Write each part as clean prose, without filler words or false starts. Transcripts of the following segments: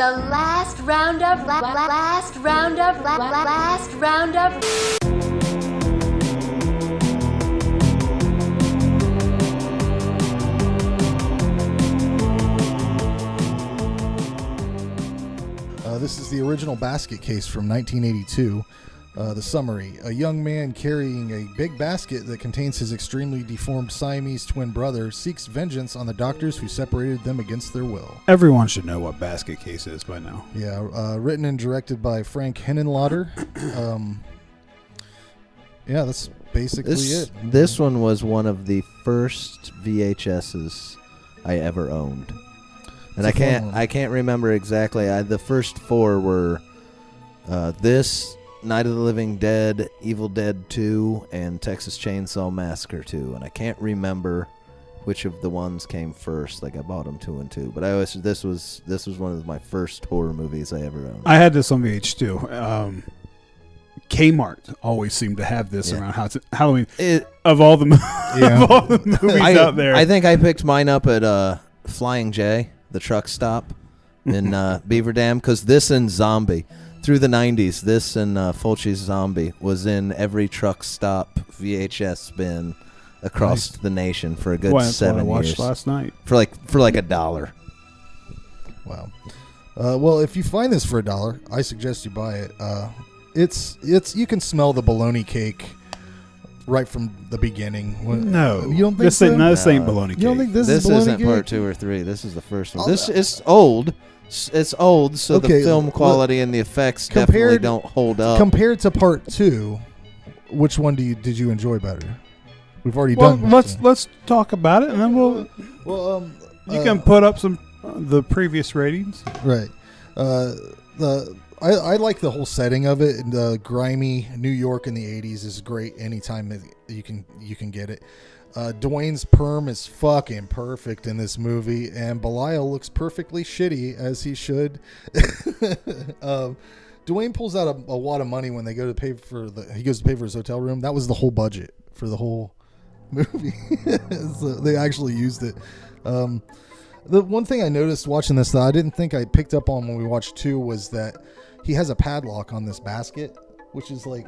The last roundup. Last roundup. Last roundup. This is the original basket case from 1982. The summary: a young man carrying a big basket that contains his extremely deformed Siamese twin brother seeks vengeance on the doctors who separated them against their will. Everyone should know what basket case is by now. Yeah, written and directed by Frank Henenlotter. Yeah, that's basically it. This one was one of the first VHSs I ever owned. And I can't remember exactly. The first four were this, Night of the Living Dead, Evil Dead 2, and Texas Chainsaw Massacre 2. And I can't remember which of the ones came first. Like I bought them 2 and 2, but this was one of my first horror movies I ever owned. I had this on VH too. Kmart always seemed to have this around Halloween. Of all the movies out there, I think I picked mine up at Flying J, the truck stop in Beaver Dam, because this and Zombie through the 90s, this and Fulci's Zombie was in every truck stop VHS bin across the nation for a good 7 years. I watched last night for like $1. Wow. Well, if you find this for $1, I suggest you buy it. It's you can smell the bologna cake right from the beginning. No, you don't think this ain't bologna cake. You don't think this is isn't cake? part 2 or 3. This is the first one. This is old. It's old, so the film quality and the effects definitely don't hold up. Compared to part 2, which one did you enjoy better? We've already done. Let's talk about it, and then you can put up some the previous ratings. Right. I like the whole setting of it, and grimy New York in the 80s is great anytime that you can get it. Dwayne's perm is fucking perfect in this movie, and Belial looks perfectly shitty, as he should. Dwayne pulls out a wad of money when they go to pay for he goes to pay for his hotel room. That was the whole budget for the whole movie. So they actually used it. The one thing I noticed watching this that I didn't think I picked up on when we watched 2 was that he has a padlock on this basket, which is like,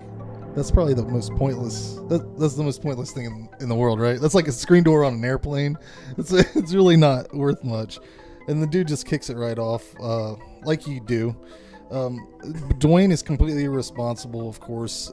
that's probably the most pointless. That's the most pointless thing in the world, right? That's like a screen door on an airplane. It's really not worth much, and the dude just kicks it right off, like you do. Dwayne is completely irresponsible, of course.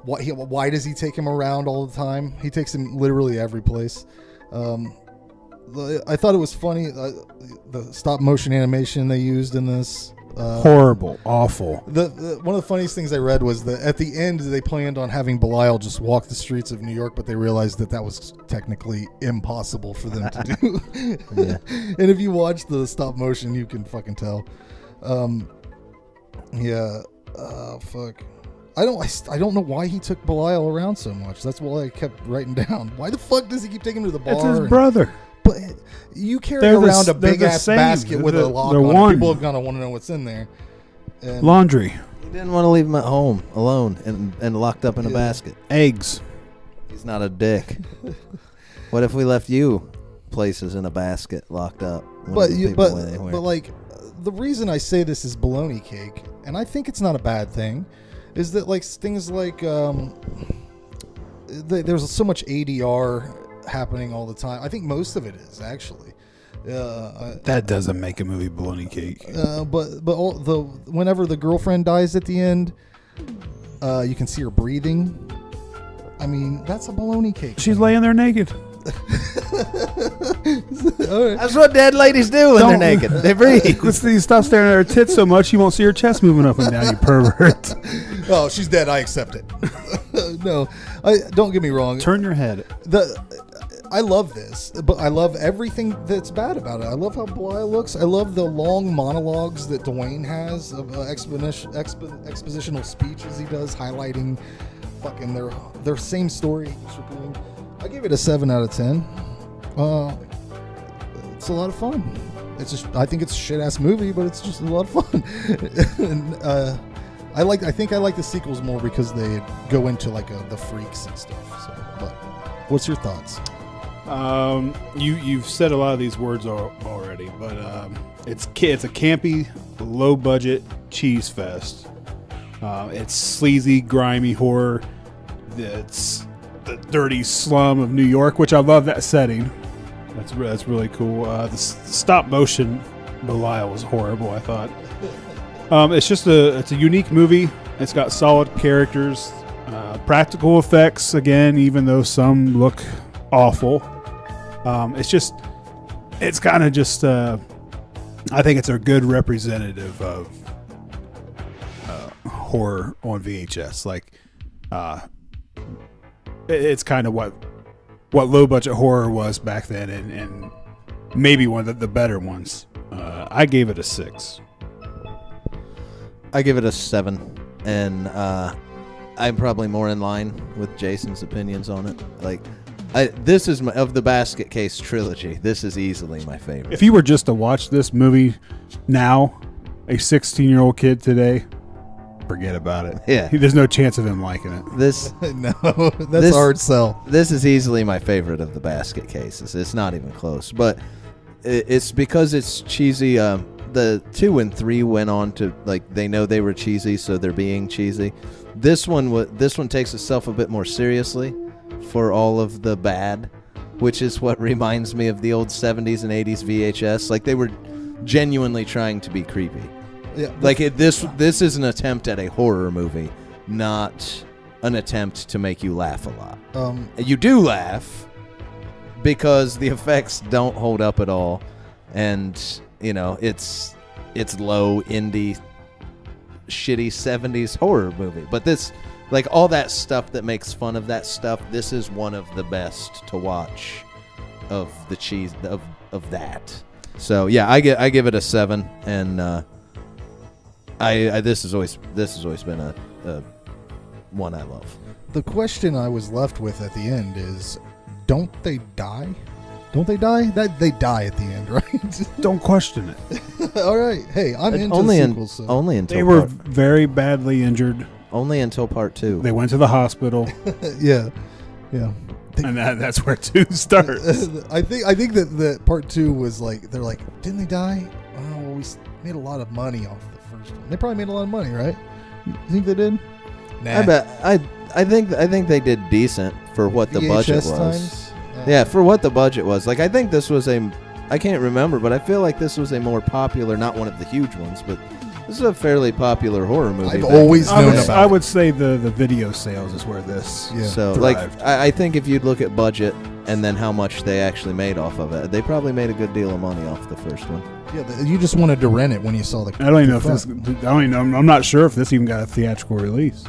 Why does he take him around all the time? He takes him literally every place. I thought it was funny, the stop motion animation they used in this. Horrible, awful. One of the funniest things I read was that at the end they planned on having Belial just walk the streets of New York, but they realized that was technically impossible for them to do. Yeah. And if you watch the stop motion, you can fucking tell. Fuck. I don't know why he took Belial around so much. That's what I kept writing down. Why the fuck does he keep taking him to the bar? It's his brother. But you carry around a big ass basket with a lock on it. People are gonna want to know what's in there. And laundry. He didn't want to leave him at home alone and locked up in a basket. Eggs. He's not a dick. What if we left you places in a basket locked up? But like, the reason I say this is bologna cake, and I think it's not a bad thing, is that like things like there's so much ADR happening all the time. I think most of it is actually. That doesn't make a movie bologna cake. But whenever the girlfriend dies at the end, you can see her breathing. I mean, that's a bologna cake. She's laying there naked. Right. That's what dead ladies do when they're naked. They breathe. You stop staring at her tits so much you won't see her chest moving up and down, you pervert. Oh, she's dead. I accept it. No, don't get me wrong. Turn your head. I love this, but I love everything that's bad about it. I love how Belial looks. I love the long monologues that Dwayne has of expositional speeches he does, highlighting fucking their same story. I gave it a 7 out of 10. It's a lot of fun. I think it's a shit ass movie, but it's just a lot of fun. And I think I like the sequels more because they go into like the freaks and stuff. So, but what's your thoughts? You've said a lot of these words already, but it's a campy, low budget cheese fest. It's sleazy, grimy horror. It's the dirty slum of New York, which I love that setting. That's really cool. The stop motion Belial was horrible, I thought. It's a unique movie. It's got solid characters, practical effects again, even though some look awful. It's kind of just. I think it's a good representative of horror on VHS. Like, it's kind of what low budget horror was back then, and maybe one of the better ones. I gave it a 6. I give it a 7, and I'm probably more in line with Jason's opinions on it. Like, this is of the Basket Case trilogy. This is easily my favorite. If you were just to watch this movie now, a 16-year-old kid today, forget about it. Yeah, there's no chance of him liking it. No, that's a hard sell. This is easily my favorite of the Basket Cases. It's not even close, but it's because it's cheesy. The 2 and 3 went on to, like, they know they were cheesy, so they're being cheesy. This one takes itself a bit more seriously for all of the bad, which is what reminds me of the old 70s and 80s VHS. Like, they were genuinely trying to be creepy. Yeah, like this is an attempt at a horror movie, not an attempt to make you laugh a lot. You do laugh because the effects don't hold up at all, and it's low indie shitty 70s horror movie. But this, like, all that stuff that makes fun of that stuff, this is one of the best to watch of the cheese of that. So yeah, I give it a 7, and this has always been a one I love. The question I was left with at the end is, don't they die? Don't they die? They die at the end, right? Don't question it. All right. Hey, I'm into sequels. Only until they were very badly injured. Only until part 2. They went to the hospital. Yeah. And that's where 2 starts. I think that part 2 was like, they're like, didn't they die? Oh, well, we made a lot of money off the first one. They probably made a lot of money, right? You think they did? Nah. I bet. I think they did decent for what the budget was. Times? Yeah, for what the budget was. Like, I think this was I can't remember, but I feel like this was a more popular, not one of the huge ones, but this is a fairly popular horror movie. I've always known about it. I would say the video sales is where this So, thrived. like, I think if you'd look at budget and then how much they actually made off of it, they probably made a good deal of money off the first one. Yeah, you just wanted to rent it when you saw the. I don't even know if this. I don't even know. I'm not sure if this even got a theatrical release.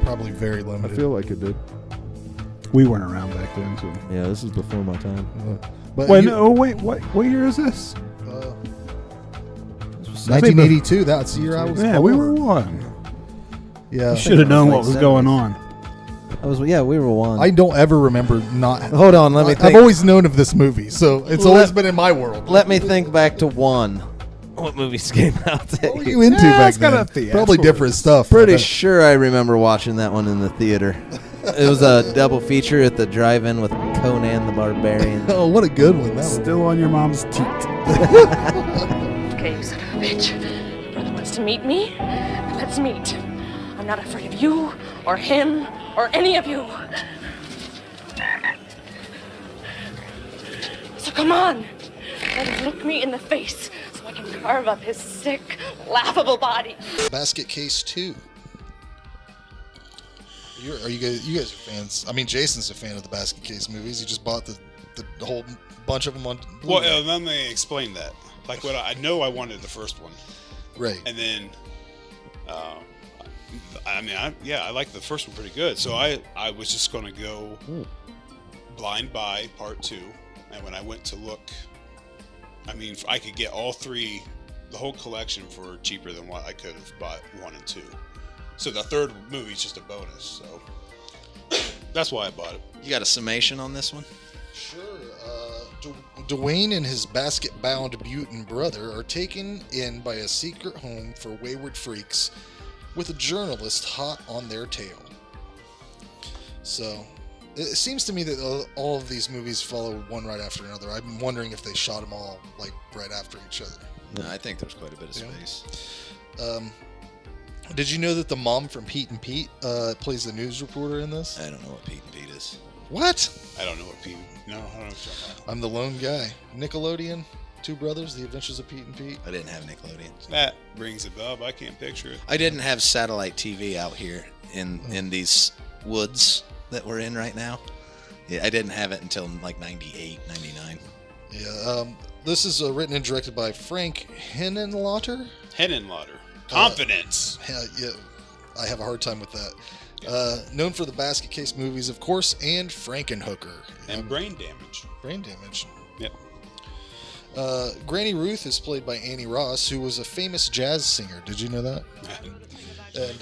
Probably very limited. I feel like it did. We weren't around back then, so. Yeah, this is before my time. But wait, what year is this? 1982. That's the year I was. Yeah, we were 1. Yeah, you should have known what was going on. We were 1. I don't ever remember not. Hold on, let me think. I've always known of this movie, so it's always been in my world. Let me think back to 1. What movies came out that What were you into back then? Probably different stuff. Pretty sure I remember watching that one in the theater. It was a double feature at the drive-in with Conan the Barbarian. Oh, what a good one! That Still on your mom's teat. Okay, you son of a bitch. Brother wants to meet me. Let's meet. I'm not afraid of you, or him, or any of you. So come on. Let him look me in the face so I can carve up his sick, laughable body. Basket Case 2. You guys are fans. I mean, Jason's a fan of the Basket Case movies. He just bought the whole bunch of them on Blu-ray. Well, let me explain that. Like, what I know, I wanted the first one, right? And then, I like the first one pretty good. So I was just going to go blind buy part 2, and when I went to look, I mean, I could get all 3, the whole collection for cheaper than what I could have bought 1 and 2. So the third movie is just a bonus. So that's why I bought it. You got a summation on this one? Sure. Dwayne and his basket-bound mutant brother are taken in by a secret home for wayward freaks with a journalist hot on their tail. So, It seems to me that all of these movies follow one right after another. I'm wondering if they shot them all like right after each other. No, I think there's quite a bit of space. Did you know that the mom from Pete and Pete plays the news reporter in this? I don't know what Pete and Pete is. What? I don't know what Pete. No, I don't know what you're talking about. I'm the lone guy. Nickelodeon, Two Brothers, The Adventures of Pete and Pete. I didn't have Nickelodeon. That rings a bell, but I can't picture it. I didn't have satellite TV out here in these woods that we're in right now. Yeah, I didn't have it until like 98, 99. Yeah. This is written and directed by Frank Henenlotter. Henenlotter. Confidence. Yeah, I have a hard time with that. Known for the Basket Case movies, of course, and Frankenhooker. And brain damage. Brain damage. Yep. Granny Ruth is played by Annie Ross, who was a famous jazz singer. Did you know that? And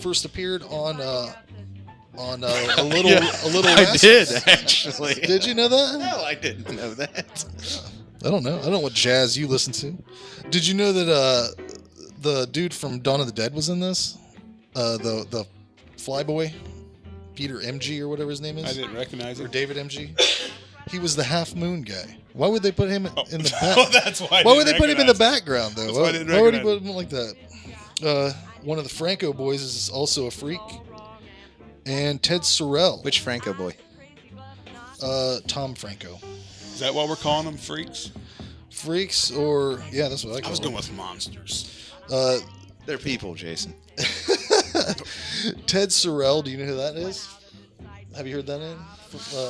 first appeared on a little. I did actually. Did you know that? No, I didn't know that. I don't know. I don't know what jazz you listen to. Did you know that the dude from Dawn of the Dead was in this? The Flyboy, Peter MG or whatever his name is. I didn't recognize Or it. David MG. He was the Half Moon guy. Why would they put him in the back? Oh, that's why. Why would they put him in the background though? That's why I didn't Why would he recognize put him like that? One of the Franco boys is also a freak, and Ted Sorrell. Which Franco boy? Tom Franco. Is that what we're calling them, freaks? Freaks, or yeah, that's what I call I was them. going with monsters. They're people, Jason. Ted Sorrell, do you know who that is? Have you heard that name?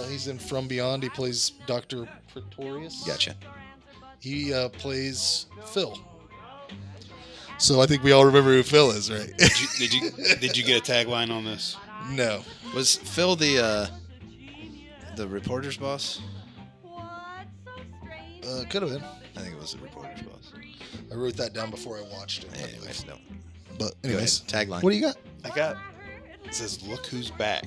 He's in From Beyond. He plays Dr. Pretorius. Gotcha. He plays Phil. So I think we all remember who Phil is, right? Did you get a tagline on this? No. Was Phil the reporter's boss? Could have been. I think it was the reporter's boss. I wrote that down before I watched it. Anyways, no. But Go ahead. anyways, Tagline. what do you got? I got. It says, "Look who's back."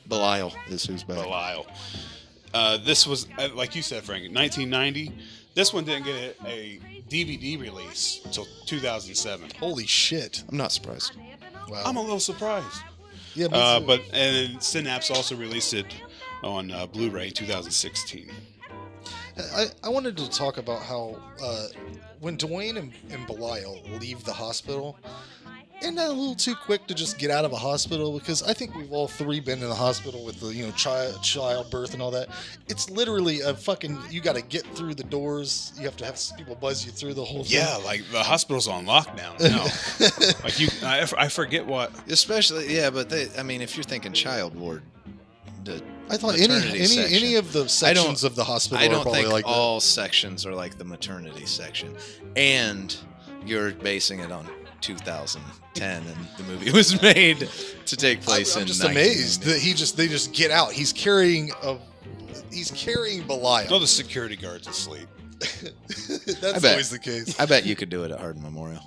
Belial is who's back. Belial. This was, like you said, Frank, 1990. This one didn't get a DVD release until 2007. Holy shit! I'm not surprised. Wow. I'm a little surprised. Yeah, me too. But and Synapse also released it on Blu-ray in 2016. I wanted to talk about how when Dwayne and Belial leave the hospital, isn't that a little too quick to just get out of a hospital? Because I think we've all three been in the hospital with the childbirth and all that. It's literally a fucking, you got to get through the doors. You have to have people buzz you through the whole thing. Yeah, like the hospital's on lockdown now. Like I forget what. Especially, yeah, but if you're thinking child ward, I thought maternity any section. of the sections of the hospital I are don't probably think like all sections are like the maternity section. And you're basing it on 2010, and the movie was made to take place I'm in just amazed 1990. that they just get out. He's carrying Belial. No, the security guard's asleep. That's bet. always the case. I bet you could do it at Hardin Memorial.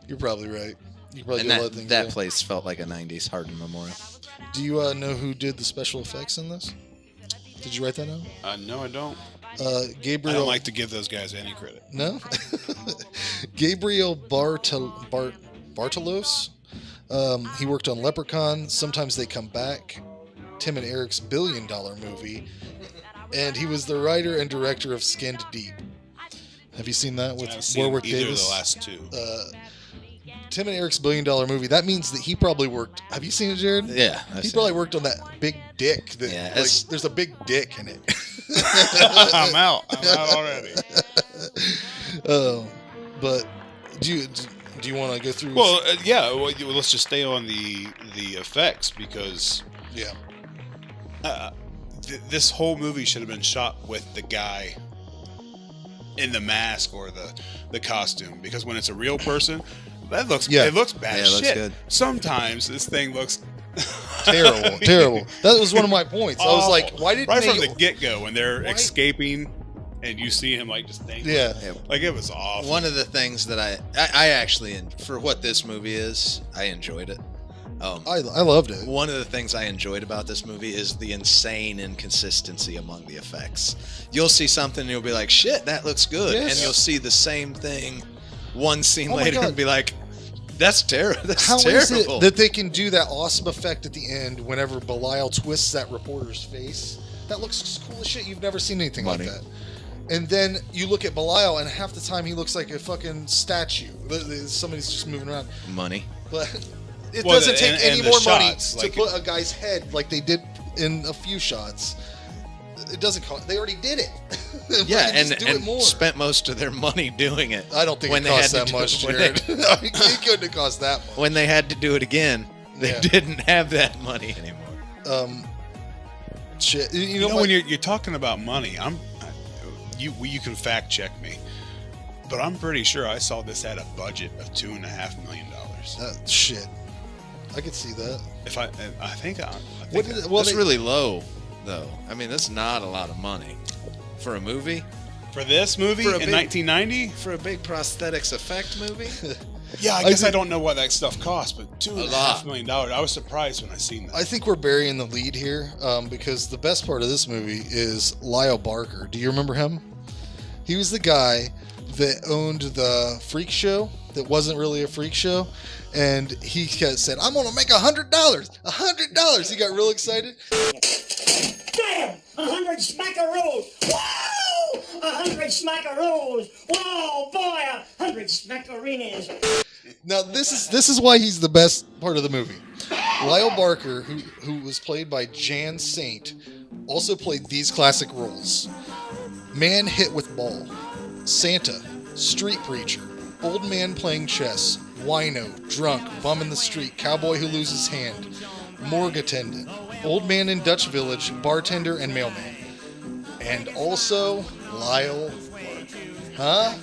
You're probably right. You probably And do a lot of things. that yeah. place felt like a 90s Hardin Memorial. Do you know who did the special effects in this? Did you write that down? No, I don't. Gabriel. I don't like to give those guys any credit. No. Gabriel Bartalos. He worked on Leprechaun. Sometimes They Come Back. Tim and Eric's $1 billion movie, and he was the writer and director of Skinned Deep. Have you seen that with I haven't seen Warwick either Davis? of the last two. Tim and Eric's $1 billion movie. That means that he probably worked. Have you seen it, Jared? Yeah. He probably worked on that big dick. That, Yeah, like, it's- there's a big dick in it. I'm out already. But do you want to go through? Well, yeah. Well, let's just stay on the effects because yeah. This whole movie should have been shot with the guy in the mask or the costume, because when it's a real person, it looks bad Yeah, as it looks shit. good. Sometimes this thing looks Terrible, terrible. That was one of my points. I was like, awful. why didn't right they? from the get-go when they're Why- escaping and you see him like just dangling. Yeah. Like it was awful. One of the things that I actually, for what this movie is, I enjoyed it. I loved it. One of the things I enjoyed about this movie is the insane inconsistency among the effects. You'll see something and you'll be like, shit, that looks good. Yes. And you'll see the same thing one scene Oh my later God. and be like, That's terrible. That's How terrible. is it that they can do that awesome effect at the end whenever Belial twists that reporter's face? That looks cool as shit. You've never seen anything like that. And then you look at Belial, and half the time he looks like a fucking statue. Somebody's just moving around. Money. But it doesn't take any more money to put a guy's head like they did in a few shots. It doesn't cost. They already did it. Yeah, and do it more. spent most of their money doing it. I don't think it cost that much, Jared. It couldn't have cost that much. When they had to do it again, they didn't have that money anymore. Shit. You know when you're talking about money, you can fact check me, but I'm pretty sure I saw this at a budget of $2.5 million. Shit, I could see that. I think That's really low, though. I mean, that's not a lot of money for a movie. For this movie in 1990, for a big prosthetics effect movie. Yeah, I guess I don't know what that stuff cost, but $2.5 million. I was surprised when I seen that. I think we're burying the lead here because the best part of this movie is Lyle Barker. Do you remember him? He was the guy that owned the freak show that wasn't really a freak show, and he said, "I'm gonna make $100. $100." He got real excited. Damn! 100 smackaroos! Wow! 100 smackaroos! Whoa, boy! 100 smackarinas! Now this is why he's the best part of the movie. Lyle Barker, who was played by Jan Saint, also played these classic roles: man hit with ball, Santa, street preacher, old man playing chess, wino, drunk, bum in the street, cowboy who loses hand, morgue attendant, old man in Dutch village, bartender, and mailman. And also Lyle Barker. Huh?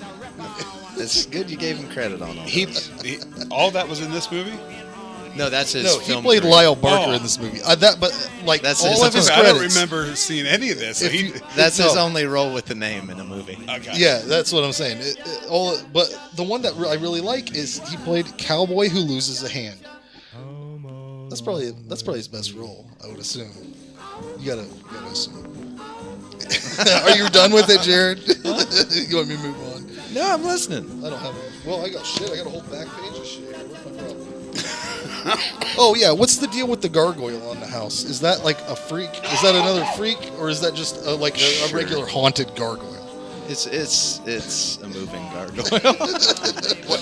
It's good you gave him credit on all all that was in this movie? No, that's his No, film he played career. Lyle Barker in this movie. That's all of his I don't credits. remember seeing any of this. That's his only role with the name in a movie. Okay. Yeah, that's what I'm saying. But the one that I really like is he played cowboy who loses a hand. That's probably his best role, I would assume. You gotta assume. Are you done with it, Jared? You want me to move on? No, I'm listening. I don't have. I got shit. I got a whole back page of shit. What's my problem? Oh yeah, what's the deal with the gargoyle on the house? Is that like a freak? Is that another freak, or is that just a regular haunted gargoyle? It's a moving gargoyle.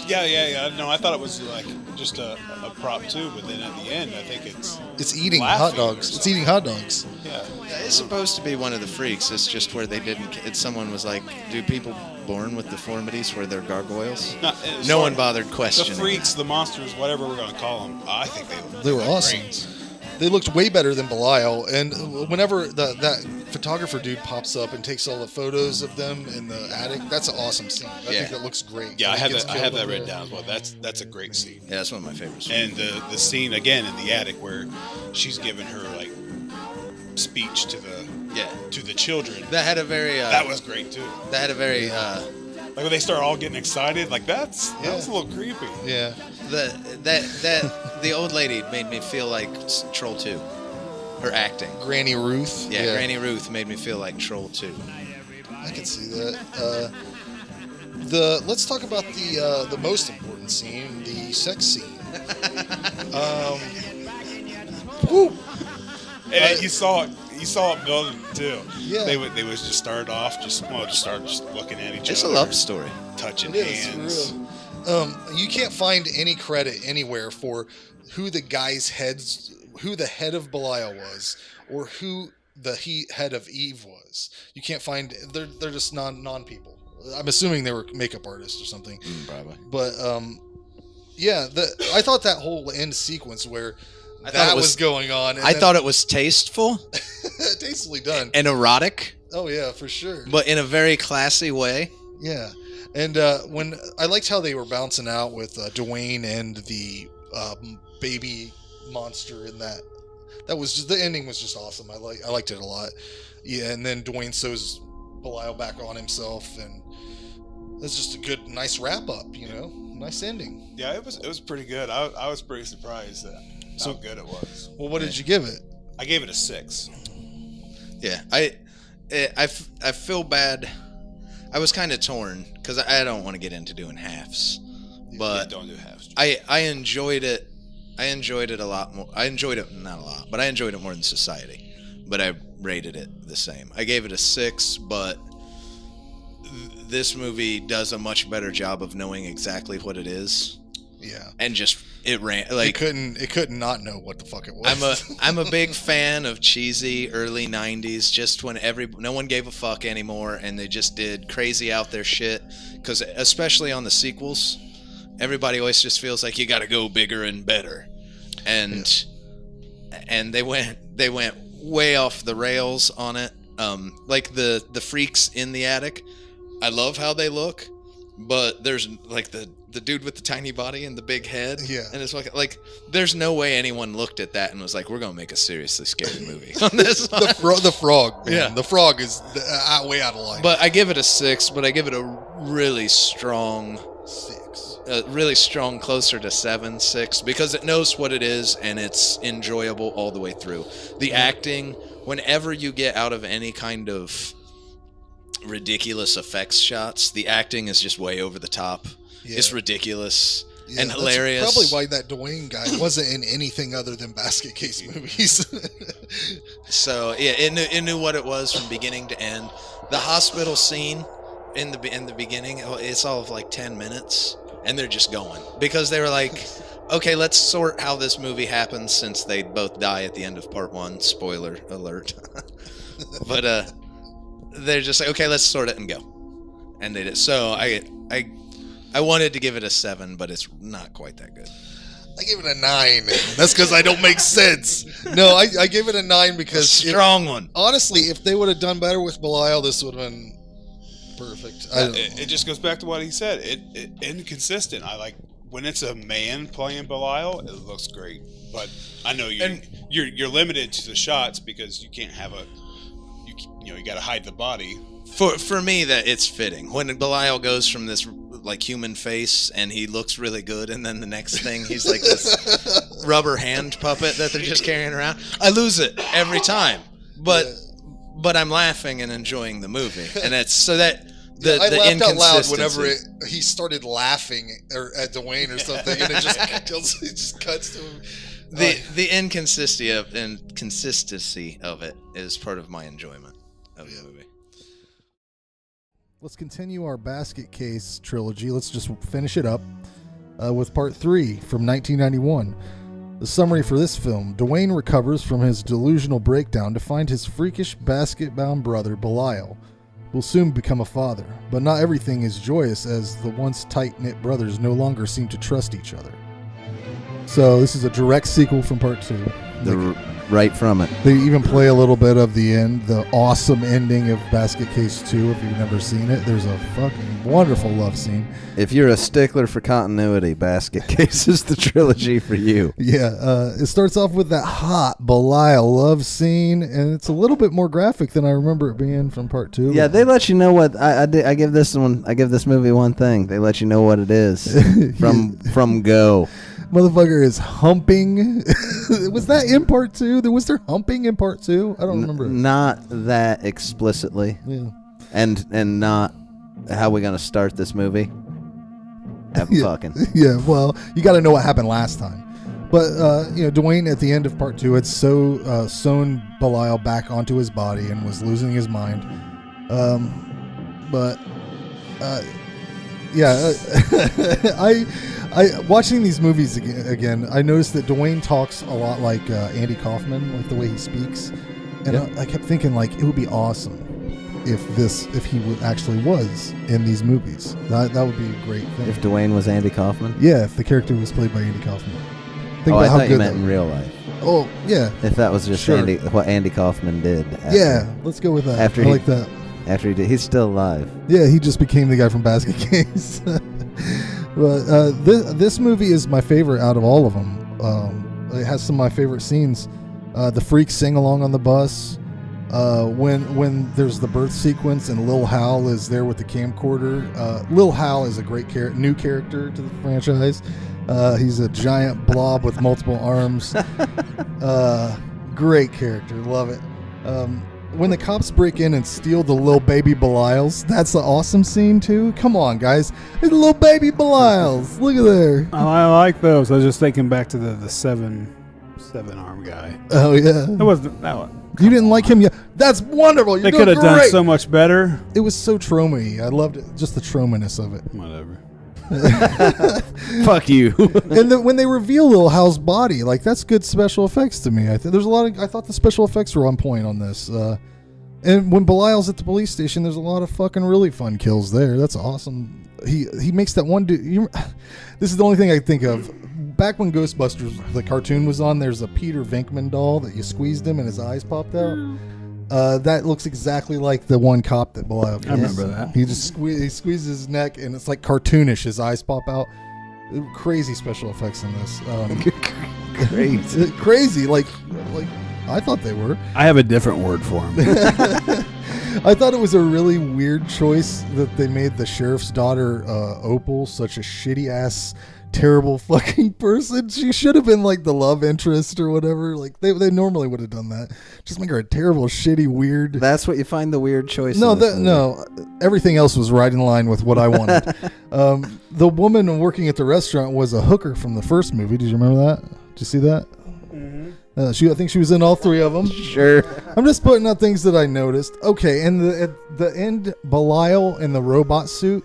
Yeah. No, I thought it was like just a prop too, but then at the end, I think it's eating hot dogs. It's eating hot dogs. Yeah. It's supposed to be one of the freaks. It's just where they didn't. Someone was like, "Do people born with deformities where they're gargoyles?" No one bothered questioning. The freaks, the monsters, whatever we're going to call them. I think they were awesome. Great. They looked way better than Belial, and whenever that photographer dude pops up and takes all the photos of them in the attic, that's an awesome scene. I think that looks great. Yeah, I have that written down as well. That's a great scene. Yeah, that's one of my favorites. And the scene again in the attic where she's giving her like speech to the children. That had a very that was great too. That had a very like when they start all getting excited, like that was a little creepy. Yeah. The old lady made me feel like Troll 2. Her acting. Granny Ruth. Yeah, Granny Ruth made me feel like Troll 2. I can see that. Let's talk about the most important scene, the sex scene. Woo. And you saw it building too. Yeah. They was just started off just looking at each other. It's a love story. Touching It is, hands. for real. You can't find any credit anywhere for who the head of Belial was, or who the head of Eve was. You can't find. They're just non people. I'm assuming they were makeup artists or something. Probably. But I thought that whole end sequence where that was going on. I thought it was tasteful. Tastefully done. And erotic. Oh yeah, for sure. But in a very classy way. Yeah. And when I liked how they were bouncing out with Dwayne and the baby monster in that was just, the ending was just awesome. I liked it a lot. Yeah, and then Dwayne sews Belial back on himself, and that's just a good, nice wrap up. Nice ending. Yeah, it was pretty good. I was pretty surprised at how good it was. Well, what did you give it? I gave it a 6. Yeah, I feel bad. I was kind of torn because I don't want to get into doing halves but don't do halves. I enjoyed it. I enjoyed it a lot more. I enjoyed it not a lot, but I enjoyed it more than Society. But I rated it the same. I gave it a 6, but this movie does a much better job of knowing exactly what it is. Yeah. And just it ran like it couldn't not know what the fuck it was. I'm a big fan of cheesy early 90s, just when no one gave a fuck anymore and they just did crazy out there shit, cuz especially on the sequels, everybody always just feels like you got to go bigger and better. And they went way off the rails on it. Like the freaks in the attic, I love how they look, but there's like the dude with the tiny body and the big head. Yeah. And it's like there's no way anyone looked at that and was like, we're gonna make a seriously scary movie on this. The frog, man. Yeah. The frog is way out of line. But I give it a 6, but I give it a really strong 6. Really strong, closer to 7, 6, because it knows what it is and it's enjoyable all the way through. The acting, whenever you get out of any kind of ridiculous effects shots, the acting is just way over the top. Yeah. It's ridiculous Yeah, and that's hilarious. probably why that Dwayne guy wasn't in anything other than basket case movies. So yeah, it knew what it was from beginning to end. The hospital scene in the beginning, it's all of like 10 minutes, and they're just going because they were like, okay, let's sort how this movie happens since they both die at the end of part 1. Spoiler alert. But they're just like, okay, let's sort it and go, and they did. So I wanted to give it a 7, but it's not quite that good. I give it a 9. That's because I don't make sense. No, I give it a 9 because strong one. Honestly, if they would have done better with Belial, this would have been perfect. It just goes back to what he said. It inconsistent. I like when it's a man playing Belial. It looks great, but I know you're limited to the shots because you can't have you got to hide the body. For me, that it's fitting when Belial goes from this like human face and he looks really good, and then the next thing he's like this rubber hand puppet that they're just carrying around. I lose it every time, but I'm laughing and enjoying the movie, and that's so that I laughed out loud inconsistency. whenever he started laughing at Dwayne or something, and it just cuts to him. The inconsistency of it is part of my enjoyment of the movie. Let's continue our basket case trilogy. Let's just finish it up with part 3 from 1991. The summary for this film: Dwayne recovers from his delusional breakdown to find his freakish basket-bound brother Belial will soon become a father. But not everything is joyous, as the once tight-knit brothers no longer seem to trust each other. So this is a direct sequel from part 2. Right from it. They even play a little bit of the end, the awesome ending of Basket Case 2. If you've never seen it, there's a fucking wonderful love scene. If you're a stickler for continuity, Basket Case is the trilogy for you. Yeah, it starts off with that hot Belial love scene, and it's a little bit more graphic than I remember it being from part 2. Yeah, they let you know what I give this one. I give this movie one thing. They let you know what it is from go. Motherfucker is humping. Was that in part 2? Was there humping in part 2? I don't remember. Not that explicitly. Yeah. And not how we gonna start this movie. Fucking. Yeah. Well, you got to know what happened last time. But Dwayne at the end of part 2 had sewn Belial back onto his body and was losing his mind. I watching these movies again, I noticed that Dwayne talks a lot like Andy Kaufman, like the way he speaks, and I kept thinking like it would be awesome if he actually was in these movies. That would be a great thing. If Dwayne was Andy Kaufman? Yeah, if the character was played by Andy Kaufman. I thought you meant in real life. Oh yeah. If that was just what Andy Kaufman did. Let's go with that. I like that. After he did, he's still alive. Yeah, he just became the guy from Basket Case. But this movie is my favorite out of all of them. It has some of my favorite scenes. The freaks sing along on the bus. When there's the birth sequence and Lil Hal is there with the camcorder. Lil Hal is a great new character to the franchise. He's a giant blob with multiple arms. Great character, love it. when the cops break in and steal the little baby Belials, that's an awesome scene too. Come on, guys. It's little baby Belials. Look at there. Oh, I like those. I was just thinking back to the seven arm guy. Oh, yeah. That wasn't that one. You didn't like him yet? That's wonderful. You're They could have done so much better. It was so Troma-y. I loved it. Just the Troma-ness of it. Whatever. Fuck you. And when they reveal Little Hal's body, like, that's good special effects to me. I thought the special effects were on point on this. And when Belial's at the police station, there's a lot of fucking really fun kills there. That's awesome. He makes that one dude. This is the only thing I think of. Back when Ghostbusters, the cartoon was on, there's a Peter Venkman doll that you squeezed him and his eyes popped out. That looks exactly like the one cop that Belial kills. I remember that. He just squeezes his neck and it's like cartoonish. His eyes pop out. Crazy special effects in this. Crazy. Crazy. Like I thought they were. I have a different word for him. I thought it was a really weird choice that they made the sheriff's daughter, Opal, such a shitty ass, terrible fucking person. She should have been like the love interest or whatever. Like they normally would have done that. Just make her a terrible, shitty, weird. That's what you find the weird choice. No. Everything else was right in line with what I wanted. The woman working at the restaurant was a hooker from the first movie. Did you remember that? Did you see that? I think she was in all three of them. Sure. I'm just putting out things that I noticed. Okay, and at the end, Belial in the robot suit.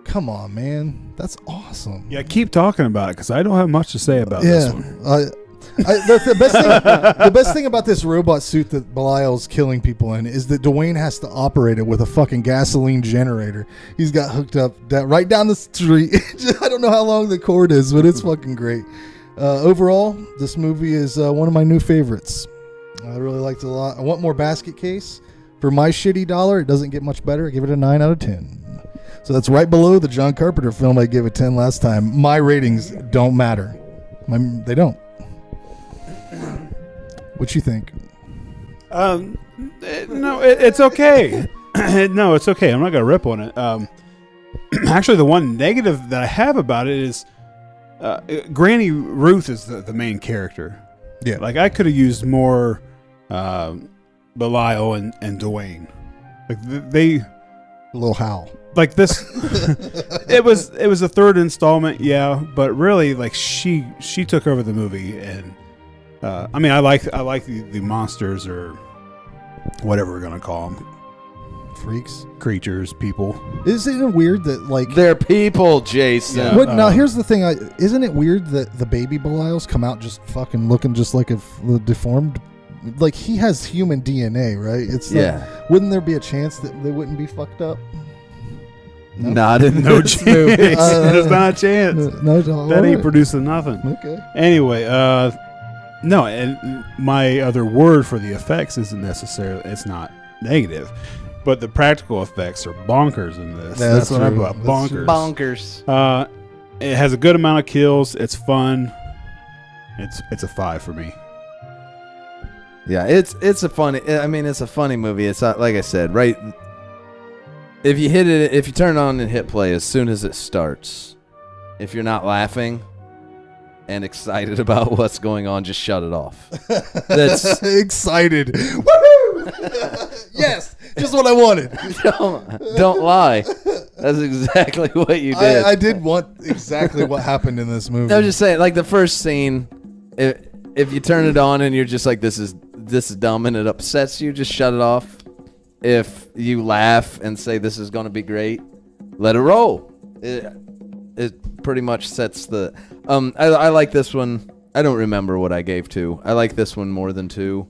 Come on, man. That's awesome. Yeah, keep talking about it because I don't have much to say about this one. The best thing about this robot suit that Belial's killing people in is that Dwayne has to operate it with a fucking gasoline generator. He's got hooked up right down the street. I don't know how long the cord is, but it's fucking great. Overall, this movie is one of my new favorites. I really liked it a lot. I want more basket case. For my shitty dollar, it doesn't get much better. I give it a 9 out of 10. So that's right below the John Carpenter film I gave a 10 last time. My ratings don't matter. They don't. What you think? No, it's okay. No, it's okay. I'm not going to rip on it. Actually, the one negative that I have about it is Granny Ruth is the main character. Yeah. Like, I could have used more Belial and Dwayne. Like, they... Little Hal. Like this, it was a third installment, yeah, but really, like she took over the movie, and I mean, I like the monsters or whatever we're gonna call them, freaks, creatures, people. Isn't it weird that like they're people, Jason? Yeah. Now here's the thing: isn't it weird that the baby Belials come out just fucking looking just like a deformed? Like he has human DNA, right? Wouldn't there be a chance that they wouldn't be fucked up? No? Not in no this chance. movie. There's not a chance. That ain't producing nothing. Okay. Anyway, no, and my other word for the effects isn't necessarily. It's not negative, but the practical effects are bonkers in this. Yeah, that's what true. I brought. Bonkers. Bonkers. It has a good amount of kills. It's fun. It's a 5 for me. Yeah, it's a funny. I mean, it's a funny movie. It's not, like I said, right. If you turn it on and hit play as soon as it starts, if you're not laughing and excited about what's going on, just shut it off. That's excited. Woohoo! Yes, just what I wanted. Don't lie. That's exactly what you did. I did want exactly what happened in this movie. I was just saying, like the first scene, if you turn it on and you're just like, this is dumb and it upsets you, just shut it off. If you laugh and say this is going to be great, let it roll. It pretty much sets the... I like this one. I don't remember what I gave 2. I like this one more than 2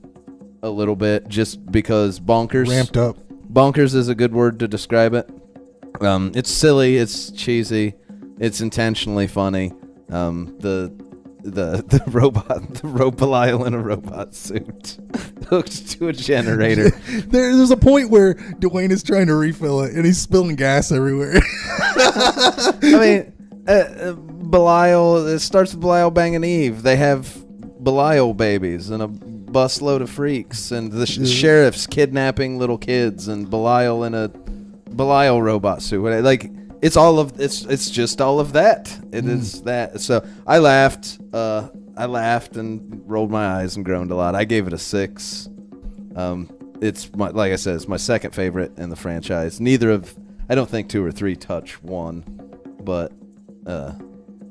a little bit, just because bonkers... Ramped up. Bonkers is a good word to describe it. It's silly, it's cheesy, it's intentionally funny. The robot Belial in a robot suit hooked to a generator. There's a point where Dwayne is trying to refill it and he's spilling gas everywhere. I mean, Belial, it starts with Belial banging Eve. They have Belial babies and a busload of freaks, and the sheriff's kidnapping little kids, and Belial in a Belial robot suit. Like, it's just all of that. It is that. So I laughed and rolled my eyes and groaned a lot. I gave it a 6. it's like I said, it's my second favorite in the franchise. I don't think 2 or 3 touch 1, but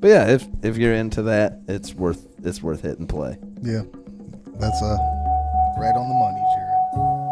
yeah, if you're into that, it's worth hitting play. Yeah, that's right on the money, Jared.